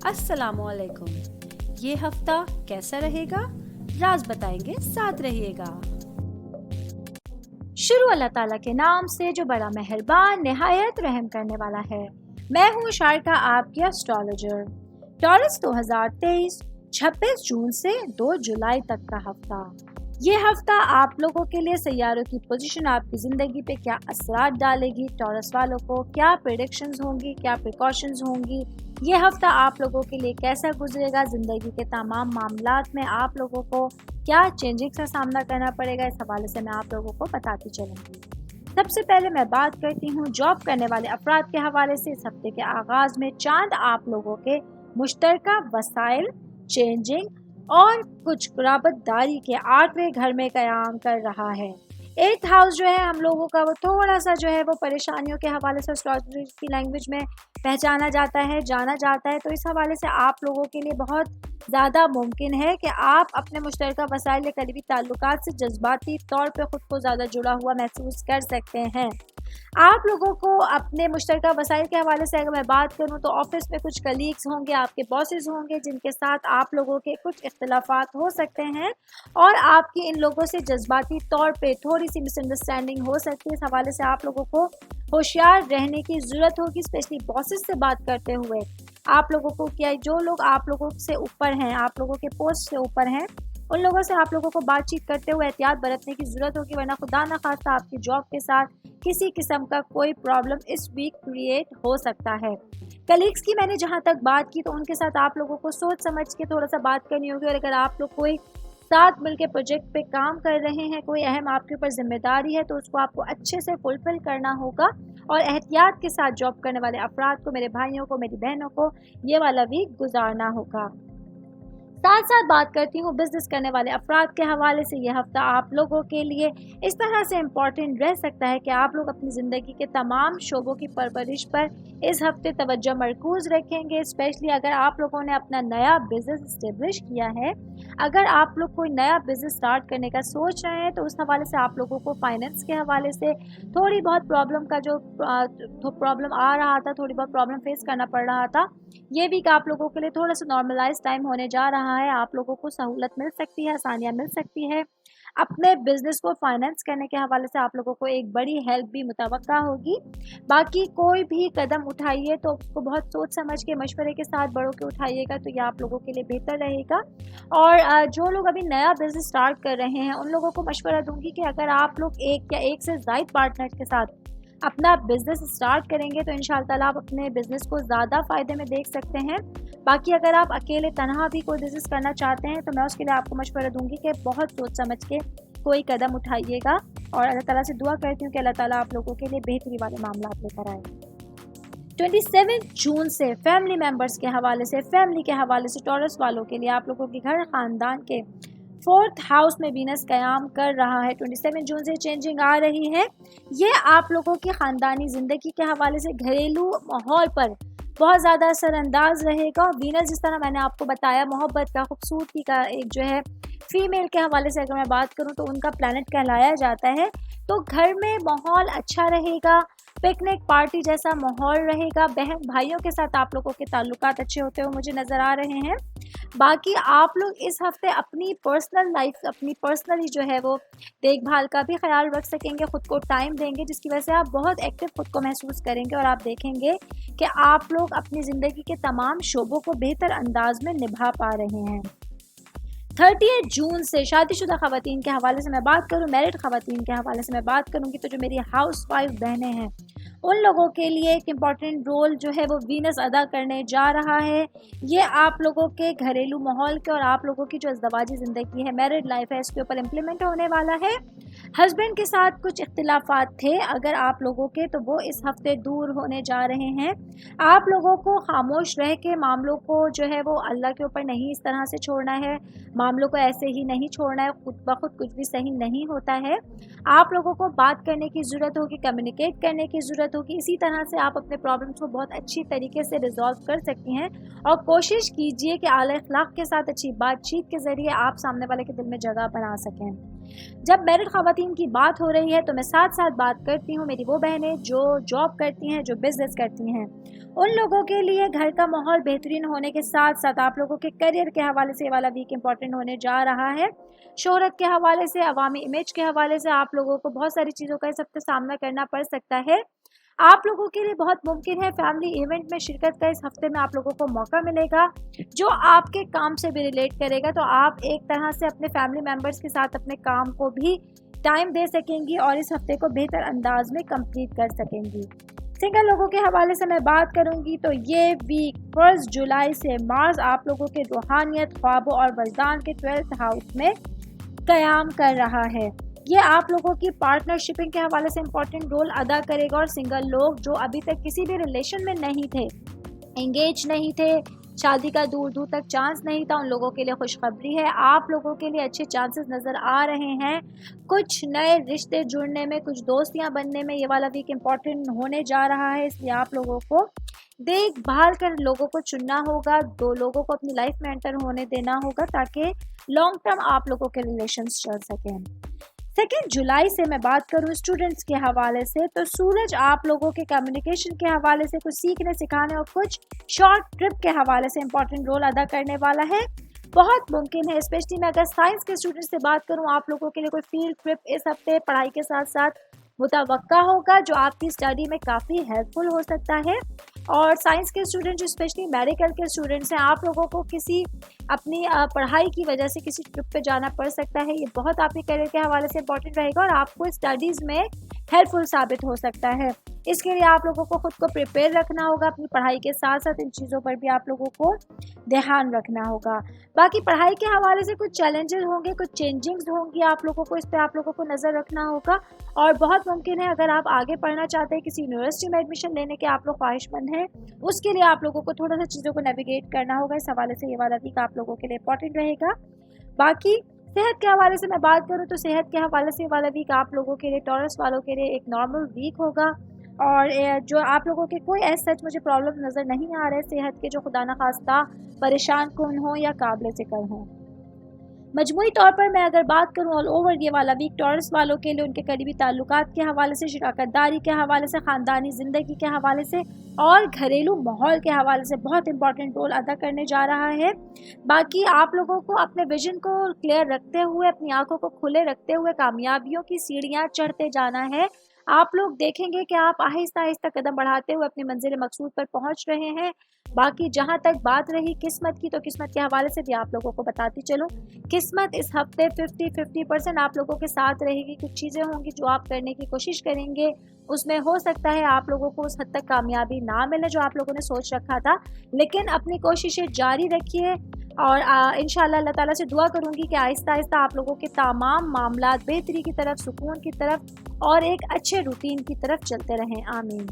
अस्सलाम वालेकुम। ये हफ्ता कैसा रहेगा, राज बताएंगे, साथ रहिएगा। शुरू अल्लाह ताला के नाम से जो बड़ा मेहरबान निहायत रहम करने वाला है। मैं हूँ शारिका, आपकी एस्ट्रोलॉजर। टॉरस 2023 26 जून से 2 जुलाई तक का हफ्ता। ये हफ्ता आप लोगों के लिए सैयारों की पोजीशन आपकी ज़िंदगी पे क्या असरात डालेगी, टॉरस वालों को क्या प्रेडिक्शंस होंगी, क्या प्रिकॉशंस होंगी, ये हफ्ता आप लोगों के लिए कैसा गुजरेगा, ज़िंदगी के तमाम मामलात में आप लोगों को क्या चेंजिंग्स का सामना करना पड़ेगा, इस हवाले से मैं आप लोगों को बताती चलूँगी। सबसे पहले मैं बात करती हूँ जॉब करने वाले अफराद के हवाले से। इस हफ्ते के आगाज़ में चांद आप लोगों के मुश्तरका वसाइल, चेंजिंग और कुछ कुराबतदारी के 8वें घर में क़याम कर रहा है। 8th हाउस जो है हम लोगों का वो थोड़ा सा जो है वो परेशानियों के हवाले से एस्ट्रोलॉजी की लैंग्वेज में पहचाना जाता है, जाना जाता है। तो इस हवाले से आप लोगों के लिए बहुत ज़्यादा मुमकिन है कि आप अपने मुश्तरका वसाइल या करीबी ताल्लुकात से जज्बाती तौर पे ख़ुद को ज़्यादा जुड़ा हुआ महसूस कर सकते हैं। आप लोगों को अपने मुश्तरका वसाइल के हवाले से अगर मैं बात करूं तो ऑफिस में कुछ कलीग्स होंगे, आपके बॉसेस होंगे जिनके साथ आप लोगों के कुछ इख्तिलाफात हो सकते हैं और आपकी इन लोगों से जज्बाती तौर पे थोड़ी सी मिसअंडरस्टैंडिंग हो सकती है। इस हवाले से आप लोगों को होशियार रहने की ज़रूरत होगी, स्पेशली बॉसेस से बात करते हुए। आप लोगों को क्या, जो लोग आप लोगों से ऊपर हैं, आप लोगों के पोस्ट से ऊपर हैं, उन लोगों से आप लोगों को बातचीत करते हुए एहतियात बरतने की ज़रूरत होगी, वरना खुदा न खास्ता आपकी जॉब के साथ किसी किस्म का कोई प्रॉब्लम इस वीक क्रिएट हो सकता है। कलीग्स की मैंने जहां तक बात की तो उनके साथ आप लोगों को सोच समझ के थोड़ा सा बात करनी होगी। और अगर आप लोग कोई साथ मिलकर प्रोजेक्ट पे काम कर रहे हैं, कोई अहम आपके ऊपर जिम्मेदारी है, तो उसको आपको अच्छे से फुलफिल करना होगा और एहतियात के साथ जॉब करने वाले अफराद को, मेरे भाइयों को, मेरी बहनों को ये वाला वीक गुजारना होगा। साथ साथ बात करती हूँ बिजनेस करने वाले अफराद के हवाले से। यह हफ्ता आप लोगों के लिए इस तरह से इम्पॉर्टेंट रह सकता है कि आप लोग अपनी ज़िंदगी के तमाम शोबों की परवरिश पर इस हफ्ते तवज्जो मरकूज़ रखेंगे। स्पेशली अगर आप लोगों ने अपना नया बिज़नेस इस्टेब्लिश किया है, अगर आप लोग कोई नया बिज़नेस स्टार्ट करने का सोच रहे हैं, तो उस हवाले से आप लोगों को फाइनेंस के हवाले से थोड़ी बहुत प्रॉब्लम का जो प्रॉब्लम आ रहा था, थोड़ी बहुत प्रॉब्लम फेस करना पड़ रहा था, ये वीक आप लोगों के लिए थोड़ा सा नॉर्मलाइज टाइम होने जा रहा है। आप लोगों को सहूलत मिल सकती है, आसानियाँ मिल सकती है। अपने बिजनेस को फाइनेंस करने के हवाले से आप लोगों को एक बड़ी हेल्प भी मुतवक्का होगी। बाकी कोई भी कदम उठाइए तो उसको बहुत सोच समझ के, मशवरे के साथ बड़ों के उठाइएगा, तो ये आप लोगों के लिए बेहतर रहेगा। और जो लोग अभी नया बिजनेस स्टार्ट कर रहे हैं उन लोगों को मशवरा दूंगी कि अगर आप लोग एक या एक से ज़ायद पार्टनर के साथ अपना बिज़नेस स्टार्ट करेंगे तो इंशाअल्लाह आप अपने बिज़नेस को ज़्यादा फ़ायदे में देख सकते हैं। बाकी अगर आप अकेले तनहा भी कोई बिज़नेस करना चाहते हैं तो मैं उसके लिए आपको मशवरा दूंगी कि बहुत सोच समझ के कोई कदम उठाइएगा। और अल्लाह ताला से दुआ करती हूँ कि अल्लाह ताला आप लोगों के लिए बेहतरी वाले मामला लेकर आए। 27 जून से फैमिली मेम्बर्स के हवाले से, फैमिली के हवाले से टॉरस वालों के लिए आप लोगों के घर ख़ानदान के 4th हाउस में वीनस क़याम कर रहा है। 27 जून से चेंजिंग आ रही है। ये आप लोगों की ख़ानदानी ज़िंदगी के हवाले से घरेलू माहौल पर बहुत ज़्यादा असरअंदाज रहेगा। वीनस, जिस तरह मैंने आपको बताया, मोहब्बत का, खूबसूरती का एक जो है फीमेल के हवाले से अगर मैं बात करूं तो उनका प्लैनेट कहलाया जाता है। तो घर में माहौल अच्छा रहेगा, पिकनिक पार्टी जैसा माहौल रहेगा। बहन भाइयों के साथ आप लोगों के ताल्लुकात अच्छे होते हुए मुझे नज़र आ रहे हैं। बाकी आप लोग इस हफ्ते अपनी पर्सनल लाइफ, अपनी पर्सनली जो है वो देखभाल का भी ख्याल रख सकेंगे, ख़ुद को टाइम देंगे, जिसकी वजह से आप बहुत एक्टिव खुद को महसूस करेंगे और आप देखेंगे कि आप लोग अपनी ज़िंदगी के तमाम शोबों को बेहतर अंदाज में निभा पा रहे हैं। 30 जून से शादीशुदा ख़वातीन के हवाले से मैं बात करूं, मैरिड ख़वातीन के हवाले से मैं बात करूंगी, तो जो मेरी हाउस वाइफ बहनें हैं उन लोगों के लिए एक इम्पॉर्टेंट रोल जो है वो वीनस अदा करने जा रहा है। ये आप लोगों के घरेलू माहौल के और आप लोगों की जो अज़दवाजी ज़िंदगी है, मैरिड लाइफ है, इसके ऊपर इम्प्लीमेंट होने वाला है। हस्बैंड के साथ कुछ इख्तिलाफात थे अगर आप लोगों के, तो वो इस हफ्ते दूर होने जा रहे हैं। आप लोगों को खामोश रह के मामलों को जो है वो अल्लाह के ऊपर नहीं इस तरह से छोड़ना है, मामलों को ऐसे ही नहीं छोड़ना है। खुद ब खुद कुछ भी सही नहीं होता है। आप लोगों को बात करने की ज़रूरत होगी, कम्युनिकेट करने की ज़रूरत ضرورت ہوگی. اسی طرح سے آپ اپنے پرابلمس کو بہت اچھی طریقے سے ریزالو کر سکتی ہیں, اور کوشش کیجئے کہ اعلی اخلاق کے ساتھ اچھی بات چیت کے ذریعے آپ سامنے والے کے دل میں جگہ بنا سکیں. جب میرڈ خواتین کی بات ہو رہی ہے تو میں ساتھ ساتھ بات کرتی ہوں میری وہ بہنیں جو جاب کرتی ہیں, جو بزنس کرتی ہیں. ان لوگوں کے لیے گھر کا ماحول بہترین ہونے کے ساتھ ساتھ آپ لوگوں کے کیریئر کے حوالے سے یہ والا ویک امپورٹنٹ ہونے جا رہا ہے. شہرت کے حوالے سے, عوامی امیج کے حوالے سے آپ لوگوں کو بہت ساری چیزوں کا اس ہفتے سامنا کرنا پڑ سکتا ہے. آپ لوگوں کے لیے بہت ممکن ہے فیملی ایونٹ میں شرکت کا اس ہفتے میں آپ لوگوں کو موقع ملے گا جو آپ کے کام سے بھی ریلیٹ کرے گا, تو آپ ایک طرح سے اپنے فیملی ممبرس کے ساتھ اپنے کام کو بھی ٹائم دے سکیں گی اور اس ہفتے کو بہتر انداز میں کمپلیٹ کر سکیں گی. سنگل لوگوں کے حوالے سے میں بات کروں گی تو یہ ویک 1 جولائی سے مارس آپ لوگوں کے روحانیت, خوابوں اور وجدان کے 12th ہاؤس میں قیام کر رہا ہے. یہ آپ لوگوں کی پارٹنر شپنگ کے حوالے سے امپورٹنٹ رول ادا کرے گا, اور سنگل لوگ جو ابھی تک کسی بھی ریلیشن میں نہیں تھے, انگیج نہیں تھے, شادی کا دور دور تک چانس نہیں تھا, ان لوگوں کے لیے خوشخبری ہے. آپ لوگوں کے لیے اچھے چانسز نظر آ رہے ہیں. کچھ نئے رشتے جڑنے میں, کچھ دوستیاں بننے میں یہ والا ویک امپورٹنٹ ہونے جا رہا ہے. اس لیے آپ لوگوں کو دیکھ بھال کر لوگوں کو چننا ہوگا, 2 لوگوں کو اپنی لائف میں انٹر ہونے دینا ہوگا تاکہ لانگ ٹرم آپ لوگوں کے ریلیشنز چل سکیں. 2 جولائی سے میں بات کروں اسٹوڈنٹس کے حوالے سے تو سورج آپ لوگوں کے کمیونیکیشن کے حوالے سے, کچھ سیکھنے سکھانے اور کچھ شارٹ ٹرپ کے حوالے سے امپورٹنٹ رول ادا کرنے والا ہے. بہت ممکن ہے, اسپیشلی میں اگر سائنس کے اسٹوڈنٹ سے بات کروں, آپ لوگوں کے لیے کوئی فیلڈ ٹرپ اس ہفتے پڑھائی کے ساتھ ساتھ متوقع ہوگا جو آپ کی اسٹڈی میں کافی ہیلپ فل ہو سکتا ہے. اور سائنس کے اسٹوڈنٹ جو اسپیشلی میڈیکل کے اسٹوڈنٹس ہیں, آپ لوگوں کو کسی اپنی پڑھائی کی وجہ سے کسی ٹرپ پہ جانا پڑ سکتا ہے. یہ بہت آپ کے کیریئر کے حوالے سے امپورٹنٹ رہے گا اور آپ کو اسٹڈیز میں ہیلپ فل ثابت ہو سکتا ہے. اس کے لیے آپ لوگوں کو خود کو پریپیئر رکھنا ہوگا, اپنی پڑھائی کے ساتھ ساتھ ان چیزوں پر بھی آپ لوگوں کو دھیان رکھنا ہوگا. باقی پڑھائی کے حوالے سے کچھ چیلنجز ہوں گے, کچھ چینجنگز ہوں گی, آپ لوگوں کو اس پہ آپ لوگوں کو نظر رکھنا ہوگا. اور بہت ممکن ہے اگر آپ آگے پڑھنا چاہتے ہیں, کسی یونیورسٹی میں ایڈمیشن لینے کے آپ لوگ خواہش مند ہیں, اس کے لیے آپ لوگوں کو تھوڑا سا چیزوں کو نیویگیٹ کرنا ہوگا. اس حوالے سے یہ والا ویک آپ لوگوں کے لیے امپورٹنٹ رہے گا. باقی صحت کے حوالے سے میں بات کروں تو صحت کے حوالے سے یہ والا ویک آپ لوگوں کے لیے, ٹورس والوں کے لیے ایک نارمل ویک ہوگا. اور جو آپ لوگوں کے کوئی ایسا سچ مجھے پرابلم نظر نہیں آ رہے صحت کے جو خدا نخواستہ پریشان کن ہوں یا قابل ذکر ہوں. مجموعی طور پر میں اگر بات کروں آل اوور یہ والا ویک ٹورس والوں کے لیے ان کے قریبی تعلقات کے حوالے سے, شراکت داری کے حوالے سے, خاندانی زندگی کے حوالے سے اور گھریلو ماحول کے حوالے سے بہت امپورٹنٹ رول ادا کرنے جا رہا ہے. باقی آپ لوگوں کو اپنے ویژن کو کلیئر رکھتے ہوئے, اپنی آنکھوں کو کھلے رکھتے ہوئے کامیابیوں کی سیڑھیاں چڑھتے جانا ہے. آپ لوگ دیکھیں گے کہ آپ آہستہ آہستہ قدم بڑھاتے ہوئے اپنی منزل مقصود پر پہنچ رہے ہیں. باقی جہاں تک بات رہی قسمت کی, تو قسمت کے حوالے سے بھی آپ لوگوں کو بتاتی چلوں, قسمت اس ہفتے 50% آپ لوگوں کے ساتھ رہے گی. کچھ چیزیں ہوں گی جو آپ کرنے کی کوشش کریں گے, اس میں ہو سکتا ہے آپ لوگوں کو اس حد تک کامیابی نہ ملے جو آپ لوگوں نے سوچ رکھا تھا, لیکن اپنی کوششیں جاری رکھیے. اور انشاءاللہ اللہ تعالیٰ سے دعا کروں گی کہ آہستہ آہستہ آپ لوگوں کے تمام معاملات بہتری کی طرف, سکون کی طرف اور ایک اچھے روٹین کی طرف چلتے رہیں. آمین.